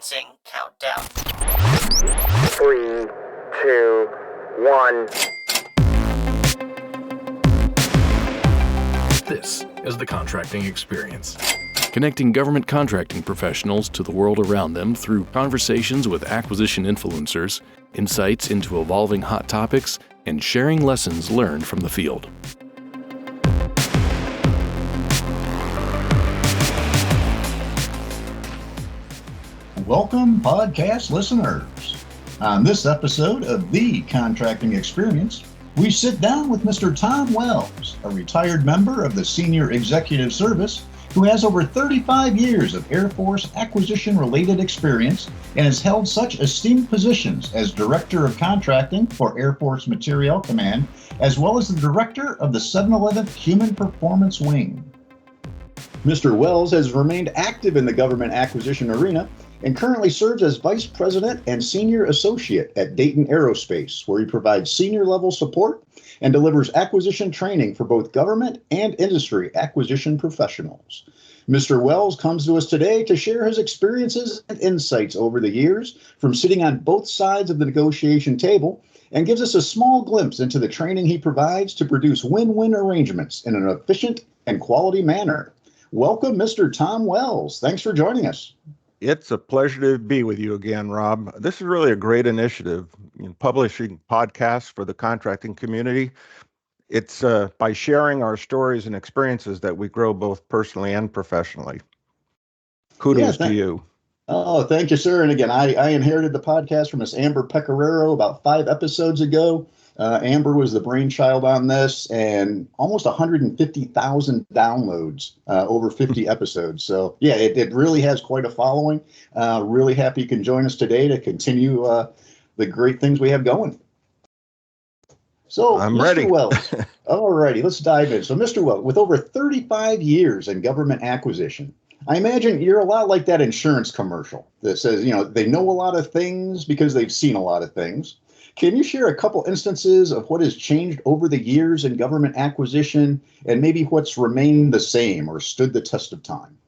Commencing countdown. 3, 2, 1. This is the Contracting Experience, connecting government contracting professionals to the world around them through conversations with acquisition influencers, insights into evolving hot topics, and sharing lessons learned from the field. Welcome, podcast listeners. On this episode of The Contracting Experience, we sit down with Mr. Tom Wells, a retired member of the Senior Executive Service who has over 35 years of Air Force acquisition-related experience and has held such esteemed positions as Director of Contracting for Air Force Materiel Command, as well as the Director of the 711th Human Performance Wing. Mr. Wells has remained active in the government acquisition arena and currently serves as Vice President and Senior Associate at Dayton Aerospace, where he provides senior-level support and delivers acquisition training for both government and industry acquisition professionals. Mr. Wells comes to us today to share his experiences and insights over the years from sitting on both sides of the negotiation table and gives us a small glimpse into the training he provides to produce win-win arrangements in an efficient and quality manner. Welcome, Mr. Tom Wells. Thanks for joining us. It's a pleasure to be with you again, Rob. This is really a great initiative in publishing podcasts for the contracting community. It's by sharing our stories and experiences that we grow both personally and professionally. Kudos to you. Oh, thank you, sir. And again, I inherited the podcast from Miss Amber Pecoraro about 5 episodes ago. Amber was the brainchild on this, and almost 150,000 downloads over 50 episodes. So, yeah, it really has quite a following. Really happy you can join us today to continue the great things we have going. So, I'm Mr. ready. Wells, all righty, let's dive in. So, Mr. Wells, with over 35 years in government acquisition, I imagine you're a lot like that insurance commercial that says, they know a lot of things because they've seen a lot of things. Can you share a couple instances of what has changed over the years in government acquisition and maybe what's remained the same or stood the test of time?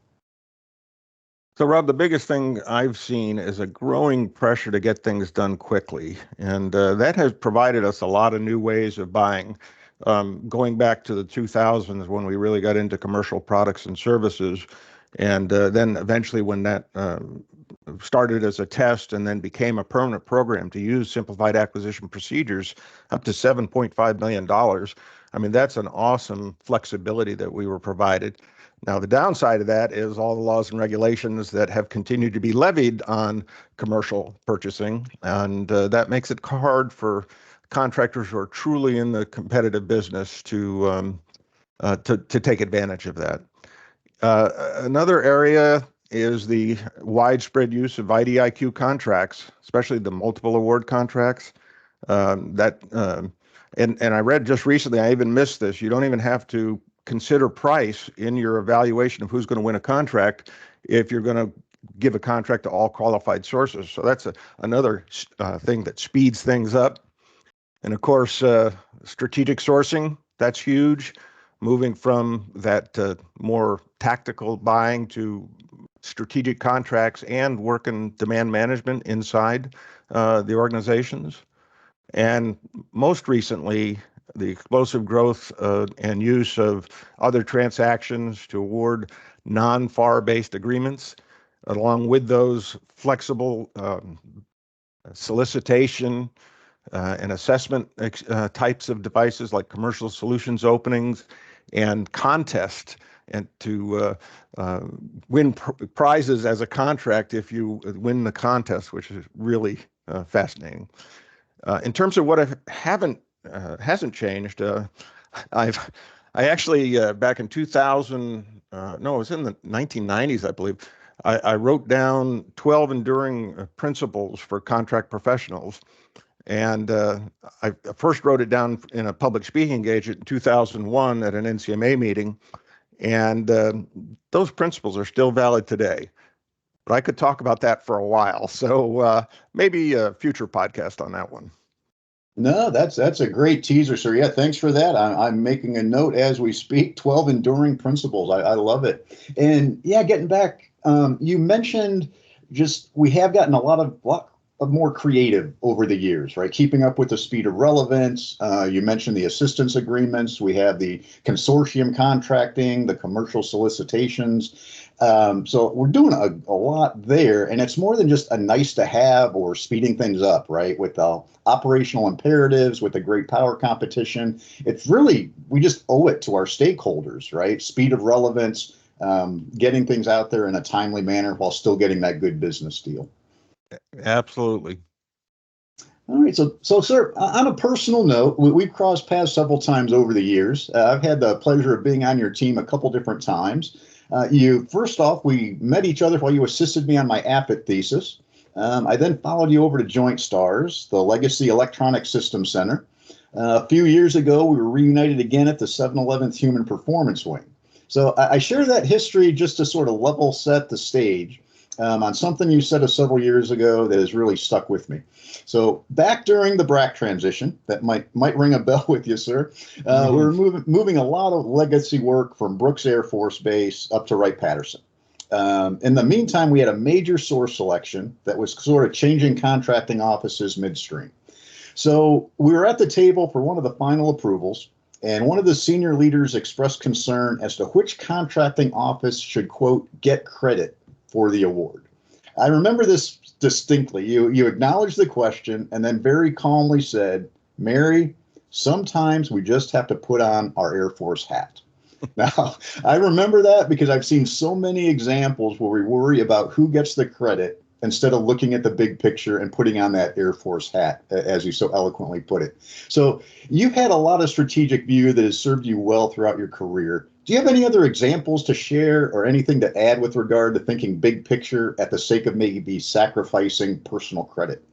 So, Rob, the biggest thing I've seen is a growing pressure to get things done quickly. And that has provided us a lot of new ways of buying. Going back to the 2000s when we really got into commercial products and services. And then eventually when that started as a test and then became a permanent program to use simplified acquisition procedures up to $7.5 million. I mean, that's an awesome flexibility that we were provided. Now, the downside of that is all the laws and regulations that have continued to be levied on commercial purchasing. And that makes it hard for contractors who are truly in the competitive business to take advantage of that. Another area is the widespread use of IDIQ contracts, especially the multiple award contracts. And I read just recently, I even missed this, you don't even have to consider price in your evaluation of who's going to win a contract if you're going to give a contract to all qualified sources. So that's another thing that speeds things up. And of course, strategic sourcing, that's huge. Moving from that more tactical buying to strategic contracts and work in demand management inside the organizations. And most recently, the explosive growth and use of other transactions to award non-FAR-based agreements, along with those flexible solicitation and assessment types of devices like commercial solutions openings and contest, and to win prizes as a contract if you win the contest, which is really fascinating. In terms of what hasn't changed, I actually back in 2000, it was in the 1990s, I believe. I wrote down 12 enduring principles for contract professionals. And I first wrote it down in a public speaking engagement in 2001 at an NCMA meeting. And those principles are still valid today. But I could talk about that for a while. So maybe a future podcast on that one. No, that's a great teaser, sir. Yeah, thanks for that. I'm making a note as we speak. 12 enduring principles. I love it. And yeah, getting back, you mentioned we have gotten a lot of more creative over the years, right? Keeping up with the speed of relevance. You mentioned the assistance agreements. We have the consortium contracting, the commercial solicitations. So we're doing a lot there, and it's more than just a nice to have or speeding things up, right? With the operational imperatives, with the great power competition, it's really, we just owe it to our stakeholders, right? Speed of relevance, getting things out there in a timely manner while still getting that good business deal. Absolutely. All right, so sir, on a personal note, we've crossed paths several times over the years. I've had the pleasure of being on your team a couple different times. First off, we met each other while you assisted me on my APIT thesis. I then followed you over to Joint Stars, the Legacy Electronic Systems Center. A few years ago, we were reunited again at the 711th Human Performance Wing. So I share that history just to sort of level set the stage on something you said several years ago that has really stuck with me. So back during the BRAC transition, that might ring a bell with you, sir. We were moving a lot of legacy work from Brooks Air Force Base up to Wright-Patterson. In the meantime, we had a major source selection that was sort of changing contracting offices midstream. So we were at the table for one of the final approvals, and one of the senior leaders expressed concern as to which contracting office should, quote, get credit for the award. I remember this distinctly. You acknowledged the question and then very calmly said, Mary, sometimes we just have to put on our Air Force hat. Now, I remember that because I've seen so many examples where we worry about who gets the credit instead of looking at the big picture and putting on that Air Force hat, as you so eloquently put it. So you've had a lot of strategic view that has served you well throughout your career. Do you have any other examples to share or anything to add with regard to thinking big picture at the sake of maybe sacrificing personal credit?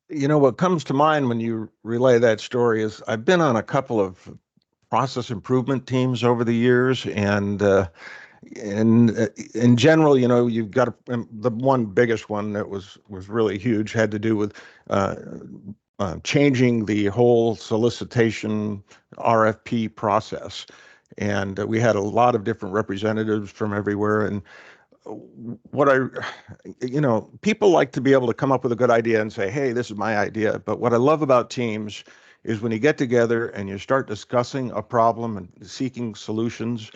You know, what comes to mind when you relay that story is I've been on a couple of process improvement teams over the years, and in general, you know, you've got the one biggest one that was really huge had to do with changing the whole solicitation RFP process. And we had a lot of different representatives from everywhere. And people like to be able to come up with a good idea and say, hey, this is my idea. But what I love about teams is when you get together and you start discussing a problem and seeking solutions,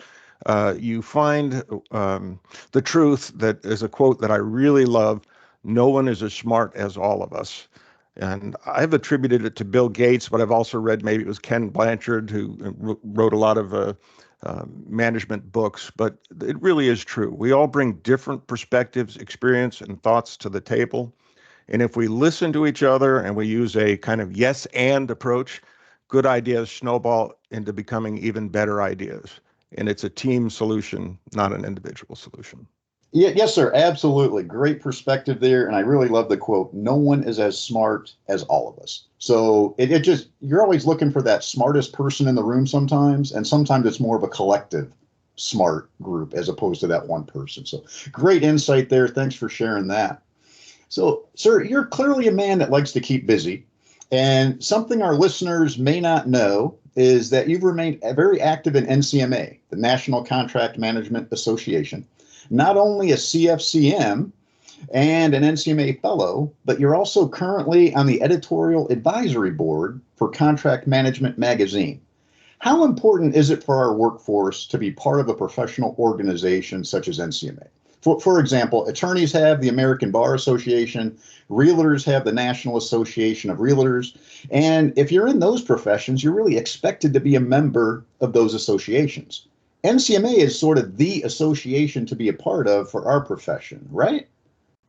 you find the truth that is a quote that I really love: no one is as smart as all of us. And I've attributed it to Bill Gates, but I've also read, maybe it was Ken Blanchard, who wrote a lot of management books. But it really is true. We all bring different perspectives, experience, and thoughts to the table. And if we listen to each other and we use a kind of yes and approach, good ideas snowball into becoming even better ideas. And it's a team solution, not an individual solution. Yeah, yes, sir. Absolutely. Great perspective there. And I really love the quote, no one is as smart as all of us. So it just, you're always looking for that smartest person in the room sometimes. And sometimes it's more of a collective smart group as opposed to that one person. So great insight there. Thanks for sharing that. So, sir, you're clearly a man that likes to keep busy. And something our listeners may not know is that you've remained very active in NCMA, the National Contract Management Association. Not only a CFCM and an NCMA fellow, but you're also currently on the editorial advisory board for Contract Management Magazine. How important is it for our workforce to be part of a professional organization such as NCMA? For example, attorneys have the American Bar Association, realtors have the National Association of Realtors, and if you're in those professions, you're really expected to be a member of those associations. NCMA is sort of the association to be a part of for our profession, right?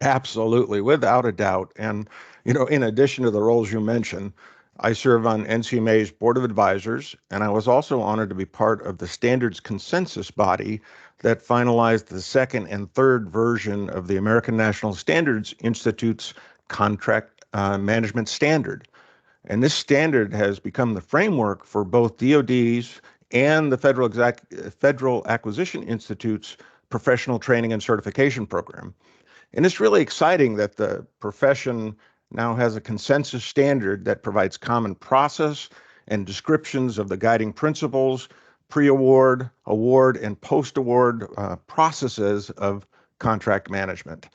Absolutely, without a doubt. And, you know, in addition to the roles you mentioned, I serve on NCMA's Board of Advisors, and I was also honored to be part of the standards consensus body that finalized the second and third version of the American National Standards Institute's contract management standard. And this standard has become the framework for both DoD's and the Federal Acquisition Institute's professional training and certification program. And it's really exciting that the profession now has a consensus standard that provides common process and descriptions of the guiding principles, pre-award, award, and post-award processes of contract management.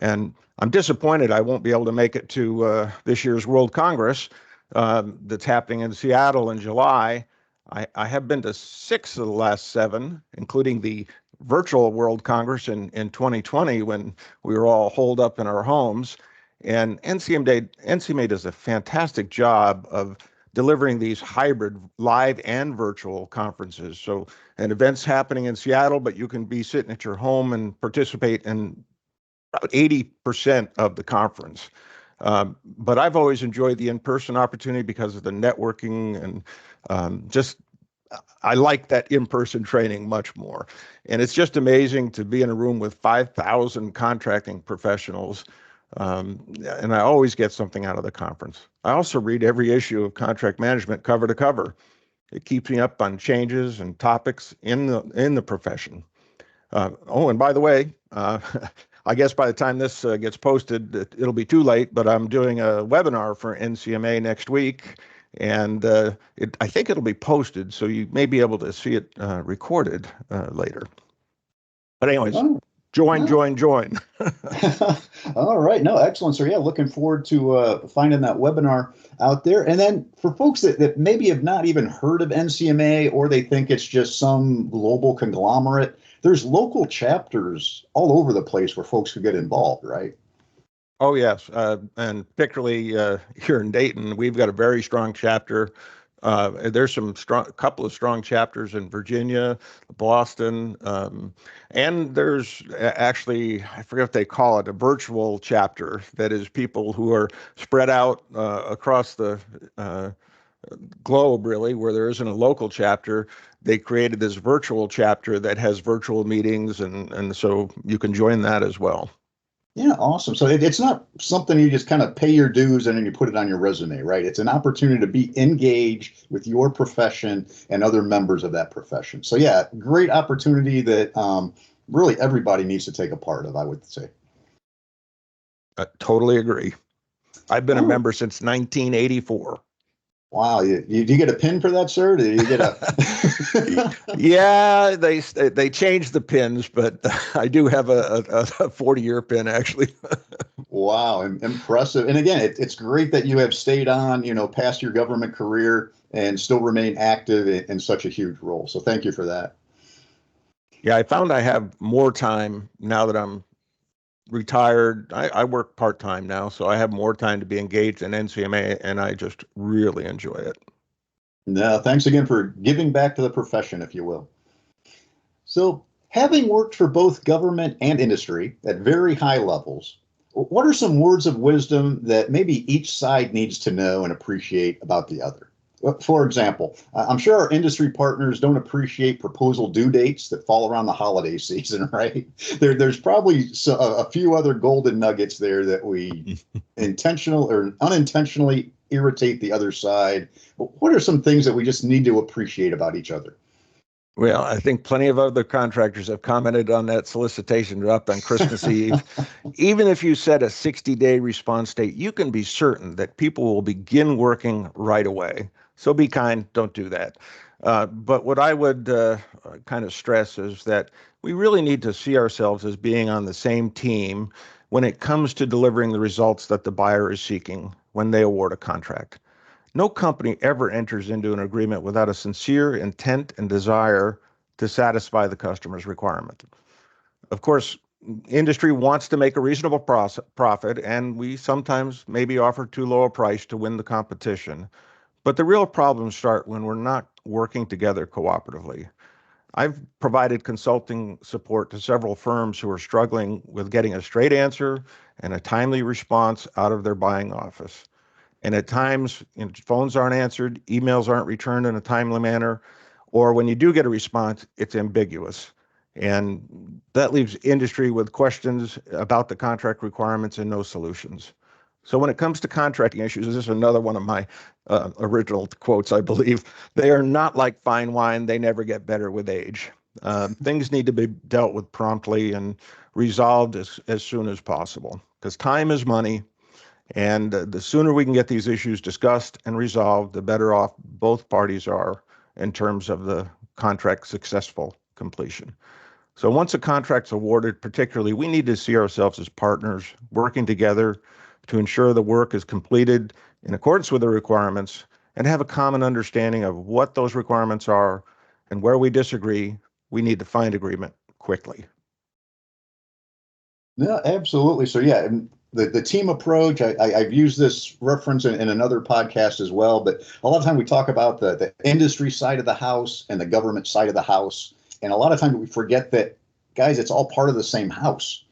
And I'm disappointed I won't be able to make it to this year's World Congress that's happening in Seattle in July. I have been to 6 of the last 7, including the virtual World Congress in 2020 when we were all holed up in our homes. And NCMA does a fantastic job of delivering these hybrid live and virtual conferences. So an event's happening in Seattle, but you can be sitting at your home and participate in about 80% of the conference. But I've always enjoyed the in-person opportunity because of the networking and just I like that in-person training much more. And it's just amazing to be in a room with 5,000 contracting professionals. And I always get something out of the conference. I also read every issue of Contract Management cover to cover. It keeps me up on changes and topics in the profession. And by the way, I guess by the time this gets posted, it'll be too late, but I'm doing a webinar for NCMA next week, and I think it'll be posted, so you may be able to see it recorded later. But anyways, join. All right. No, excellent, sir. Yeah, looking forward to finding that webinar out there. And then for folks that maybe have not even heard of NCMA, or they think it's just some global conglomerate, there's local chapters all over the place where folks could get involved, right? Oh, yes. And particularly here in Dayton, we've got a very strong chapter. There's a couple of strong chapters in Virginia, Boston, and there's actually, I forget what they call it, a virtual chapter that is people who are spread out across the globe, really, where there isn't a local chapter. They created this virtual chapter that has virtual meetings, and so you can join that as well. Yeah, awesome. So it's not something you just kind of pay your dues and then you put it on your resume, right? It's an opportunity to be engaged with your profession and other members of that profession. So yeah, great opportunity that really everybody needs to take a part of, I would say. I totally agree. I've been a member since 1984. Wow, do you get a pin for that, sir? Do you get a? Yeah, they changed the pins, but I do have a 40-year pin actually. Wow, impressive! And again, it's great that you have stayed on, past your government career and still remain active in such a huge role. So thank you for that. Yeah, I found I have more time now that I'm retired. I work part-time now, so I have more time to be engaged in NCMA, and I just really enjoy it. No, thanks again for giving back to the profession, if you will. So, having worked for both government and industry at very high levels, what are some words of wisdom that maybe each side needs to know and appreciate about the other? For example, I'm sure our industry partners don't appreciate proposal due dates that fall around the holiday season, right? There's probably a few other golden nuggets there that we intentional or unintentionally irritate the other side. But what are some things that we just need to appreciate about each other? Well, I think plenty of other contractors have commented on that solicitation drop on Christmas Eve. Even if you set a 60-day response date, you can be certain that people will begin working right away. So be kind, don't do that. But what I would kind of stress is that we really need to see ourselves as being on the same team when it comes to delivering the results that the buyer is seeking when they award a contract. No company ever enters into an agreement without a sincere intent and desire to satisfy the customer's requirement. Of course, industry wants to make a reasonable profit, and we sometimes maybe offer too low a price to win the competition. But the real problems start when we're not working together cooperatively. I've provided consulting support to several firms who are struggling with getting a straight answer and a timely response out of their buying office. And at times, phones aren't answered, emails aren't returned in a timely manner, or when you do get a response, it's ambiguous. And that leaves industry with questions about the contract requirements and no solutions. So when it comes to contracting issues, this is another one of my original quotes, I believe. They are not like fine wine. They never get better with age. Things need to be dealt with promptly and resolved as soon as possible, because time is money. And the sooner we can get these issues discussed and resolved, the better off both parties are in terms of the contract successful completion. So once a contract's awarded, particularly, we need to see ourselves as partners working together to ensure the work is completed in accordance with the requirements and have a common understanding of what those requirements are, and where we disagree, we need to find agreement quickly. Yeah, absolutely. So yeah, and the team approach, I've used this reference in another podcast as well, but a lot of time we talk about the industry side of the house and the government side of the house. And a lot of times we forget that, guys, it's all part of the same house,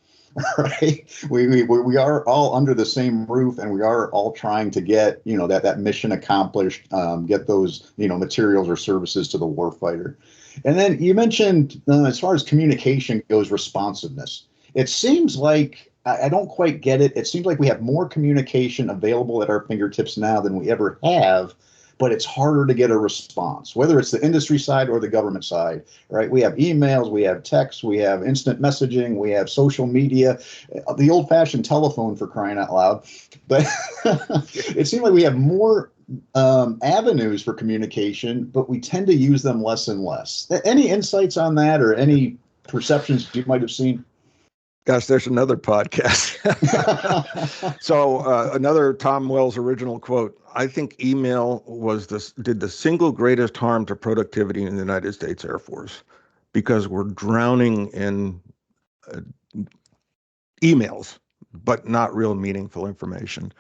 right? We are all under the same roof, and we are all trying to get, that mission accomplished, get those, materials or services to the warfighter. And then you mentioned, as far as communication goes, responsiveness. It seems like, I don't quite get it. It seems like we have more communication available at our fingertips now than we ever have, but it's harder to get a response, whether it's the industry side or the government side, right? We have emails, we have texts, we have instant messaging, we have social media, the old-fashioned telephone, for crying out loud. But it seems like we have more avenues for communication, but we tend to use them less and less. Any insights on that, or any perceptions you might have seen? Gosh, there's another podcast. So another Tom Wells original quote: I think email did the single greatest harm to productivity in the United States Air Force, because we're drowning in emails, but not real meaningful information.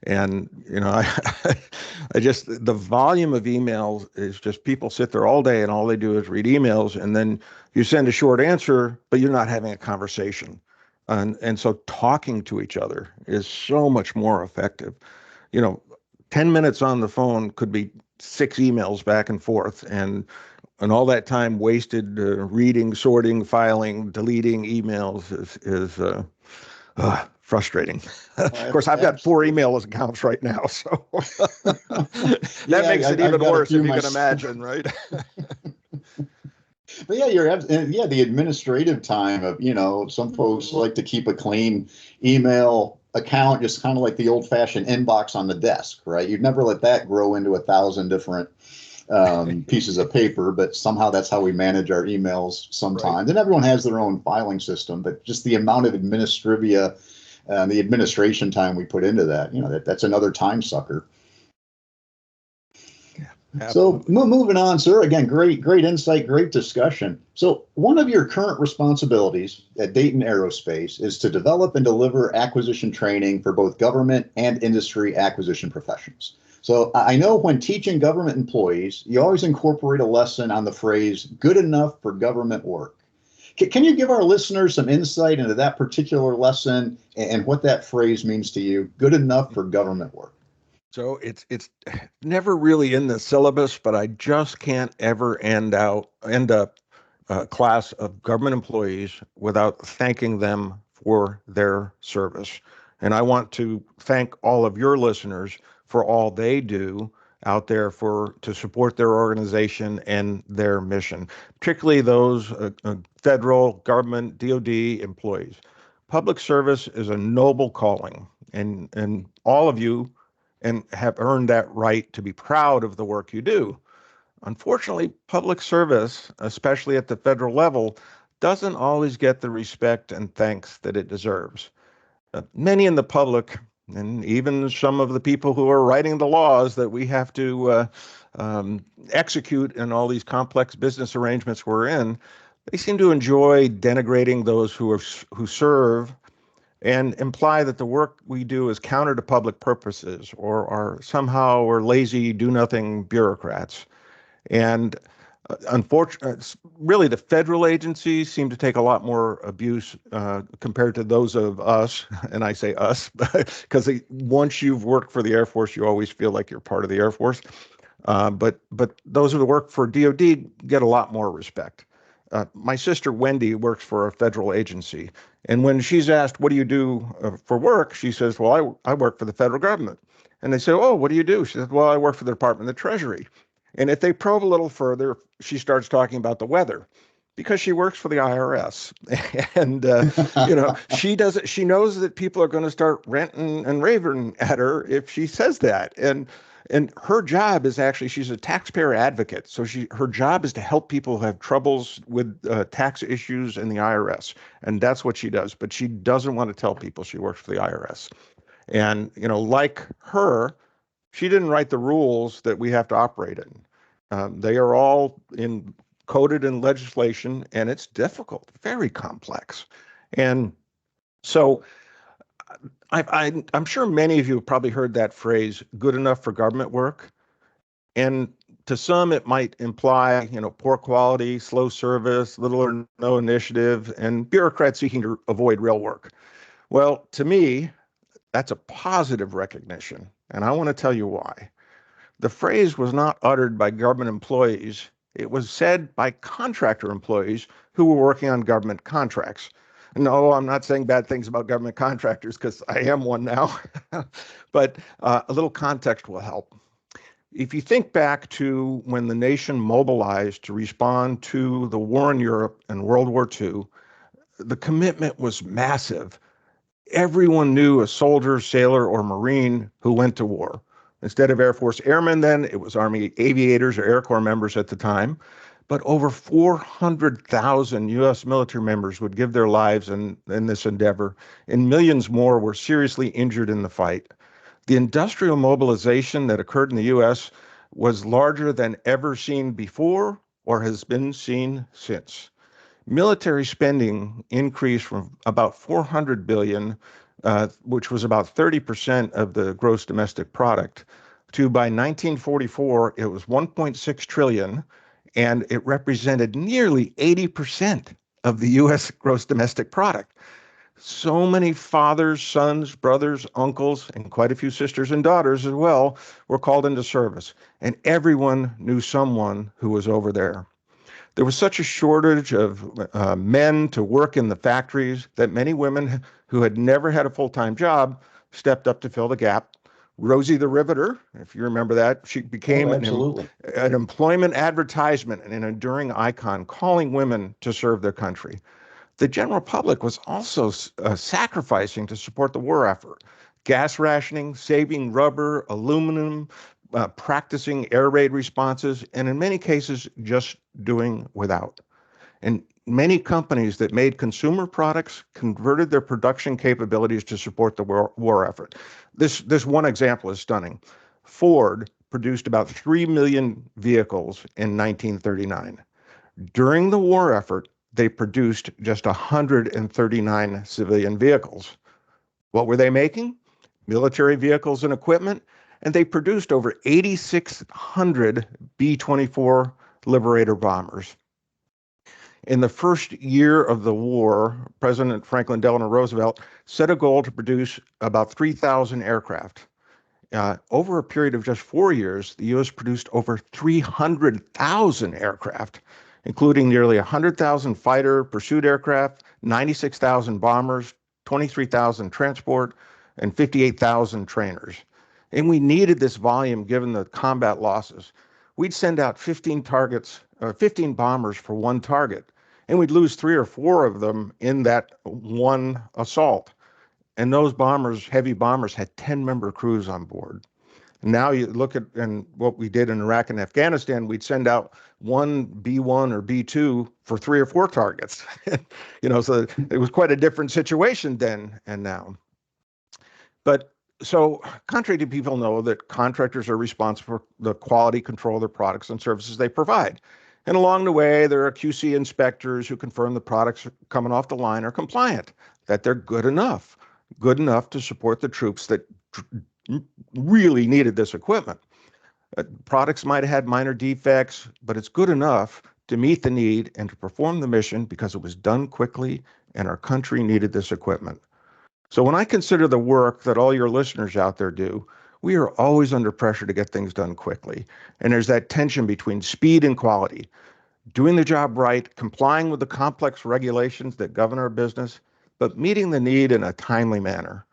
And, I just, the volume of emails is just, people sit there all day and all they do is read emails, and then you send a short answer, but you're not having a conversation. And so talking to each other is so much more effective. 10 minutes on the phone could be 6 emails back and forth, and all that time wasted reading, sorting, filing, deleting emails is frustrating. Of course, I've got 4 email accounts right now, so that makes it even worse, if you can imagine, right? But yeah, the administrative time of, some folks like to keep a clean email account, just kind of like the old-fashioned inbox on the desk, right? You'd never let that grow into 1,000 different pieces of paper, but somehow that's how we manage our emails sometimes. Right. And everyone has their own filing system, but just the amount of administrivia and the administration time we put into that, that's another time sucker. So moving on, sir, again, great insight, great discussion. So one of your current responsibilities at Dayton Aerospace is to develop and deliver acquisition training for both government and industry acquisition professionals. So I know when teaching government employees, you always incorporate a lesson on the phrase "good enough for government work." Can you give our listeners some insight into that particular lesson and what that phrase means to you, good enough for government work? So it's never really in the syllabus, but I just can't ever end up a class of government employees without thanking them for their service. And I want to thank all of your listeners for all they do out there to support their organization and their mission, particularly those federal government, DoD employees. Public service is a noble calling, and all of you have earned that right to be proud of the work you do. Unfortunately, public service, especially at the federal level, doesn't always get the respect and thanks that it deserves. Many in the public, and even some of the people who are writing the laws that we have to execute in all these complex business arrangements we're in, they seem to enjoy denigrating those who serve, and imply that the work we do is counter to public purposes, or are somehow we're lazy, do-nothing bureaucrats. And unfortunately, really, the federal agencies seem to take a lot more abuse compared to those of us, and I say us, because once you've worked for the Air Force, you always feel like you're part of the Air Force. But those who work for DoD get a lot more respect. My sister Wendy works for a federal agency, and when she's asked, "What do you do for work?" she says, "Well, I work for the federal government." And they say, "Oh, what do you do?" She says, "Well, I work for the Department of the Treasury." And if they probe a little further, she starts talking about the weather, because she works for the IRS. And she knows that people are going to start ranting and raving at her if she says that. And And her job is actually, she's a taxpayer advocate. So her job is to help people who have troubles with tax issues in the IRS. And that's what she does. But she doesn't want to tell people she works for the IRS. And, like her, she didn't write the rules that we have to operate in. They are all coded in legislation, and it's difficult, very complex. And so I'm sure many of you have probably heard that phrase, good enough for government work. And to some, it might imply, poor quality, slow service, little or no initiative, and bureaucrats seeking to avoid real work. Well, to me, that's a positive recognition, and I want to tell you why. The phrase was not uttered by government employees. It was said by contractor employees who were working on government contracts. No, I'm not saying bad things about government contractors because I am one now, but a little context will help. If you think back to when the nation mobilized to respond to the war in Europe and World War II, the commitment was massive. Everyone knew a soldier, sailor, or Marine who went to war. Instead of Air Force airmen then, it was Army aviators or Air Corps members at the time. But over 400,000 U.S. military members would give their lives in this endeavor, and millions more were seriously injured in the fight. The industrial mobilization that occurred in the U.S. was larger than ever seen before or has been seen since. Military spending increased from about $400 billion, which was about 30% of the gross domestic product, to by 1944, it was $1.6 trillion, and it represented nearly 80% of the U.S. gross domestic product. So many fathers, sons, brothers, uncles, and quite a few sisters and daughters as well were called into service, and everyone knew someone who was over there. There was such a shortage of men to work in the factories that many women who had never had a full-time job stepped up to fill the gap. Rosie the Riveter, if you remember that, she became an employment advertisement and an enduring icon, calling women to serve their country. The general public was also sacrificing to support the war effort. Gas rationing, saving rubber, aluminum, practicing air raid responses, and in many cases, just doing without. And many companies that made consumer products converted their production capabilities to support the war effort. This one example is stunning. Ford produced about 3 million vehicles in 1939. During the war effort, they produced just 139 civilian vehicles. What were they making? Military vehicles and equipment, and they produced over 8,600 B-24 Liberator bombers. In the first year of the war, President Franklin Delano Roosevelt set a goal to produce about 3,000 aircraft. Over a period of just 4 years, the U.S. produced over 300,000 aircraft, including nearly 100,000 fighter pursuit aircraft, 96,000 bombers, 23,000 transport, and 58,000 trainers. And we needed this volume given the combat losses. We'd send out 15 bombers for one target, and we'd lose 3 or 4 of them in that one assault. And those bombers, heavy bombers, had 10-member crews on board. Now you look at what we did in Iraq and Afghanistan, we'd send out one B-1 or B-2 for 3 or 4 targets. So it was quite a different situation then and now. But so contracting people know that contractors are responsible for the quality control of their products and services they provide. And along the way, there are QC inspectors who confirm the products coming off the line are compliant, that they're good enough to support the troops that really needed this equipment. Products might have had minor defects, but it's good enough to meet the need and to perform the mission because it was done quickly and our country needed this equipment. So when I consider the work that all your listeners out there do, we are always under pressure to get things done quickly. And there's that tension between speed and quality, doing the job right, complying with the complex regulations that govern our business, but meeting the need in a timely manner.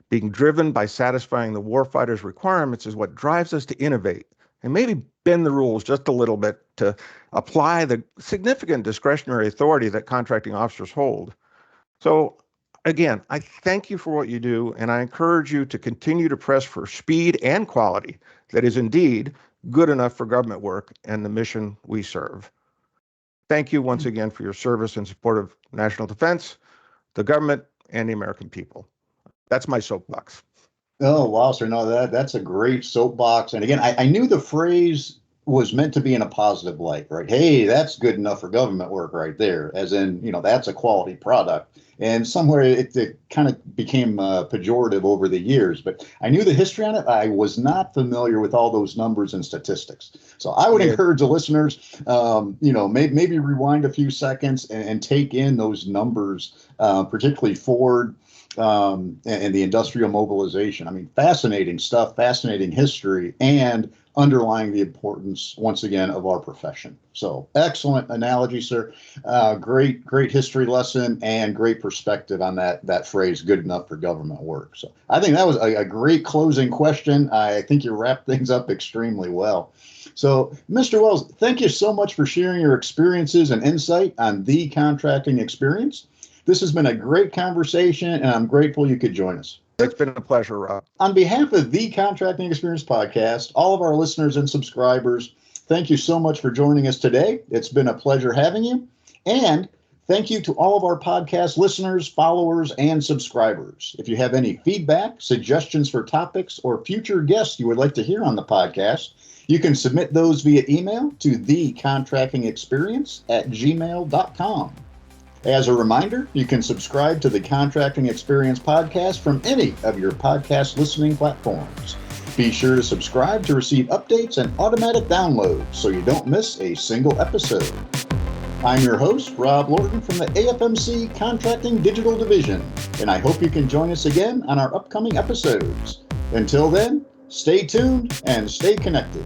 Being driven by satisfying the warfighter's requirements is what drives us to innovate and maybe bend the rules just a little bit to apply the significant discretionary authority that contracting officers hold. So Again, I thank you for what you do, and I encourage you to continue to press for speed and quality that is indeed good enough for government work and the mission we serve. Thank you once again for your service and support of national defense, the government, and the American people. That's my soapbox. Oh, wow, sir. No, that's a great soapbox. And again, I knew the phrase was meant to be in a positive light, right? Hey, that's good enough for government work right there, as in, that's a quality product. And somewhere it kind of became pejorative over the years, but I knew the history on it. I was not familiar with all those numbers and statistics. So I would encourage the listeners, maybe rewind a few seconds and take in those numbers, particularly Ford, and the industrial mobilization. I mean, fascinating stuff, fascinating history, and underlying the importance, once again, of our profession. So excellent analogy, sir. Great history lesson and great perspective on that phrase, good enough for government work. So I think that was a great closing question. I think you wrapped things up extremely well. So, Mr. Wells, thank you so much for sharing your experiences and insight on the contracting experience. This has been a great conversation, and I'm grateful you could join us. It's been a pleasure, Rob. On behalf of the Contracting Experience Podcast, all of our listeners and subscribers, thank you so much for joining us today. It's been a pleasure having you. And thank you to all of our podcast listeners, followers, and subscribers. If you have any feedback, suggestions for topics, or future guests you would like to hear on the podcast, you can submit those via email to thecontractingexperience@gmail.com. As a reminder, you can subscribe to the Contracting Experience podcast from any of your podcast listening platforms. Be sure to subscribe to receive updates and automatic downloads so you don't miss a single episode. I'm your host, Rob Lorton from the AFMC Contracting Digital Division, and I hope you can join us again on our upcoming episodes. Until then, stay tuned and stay connected.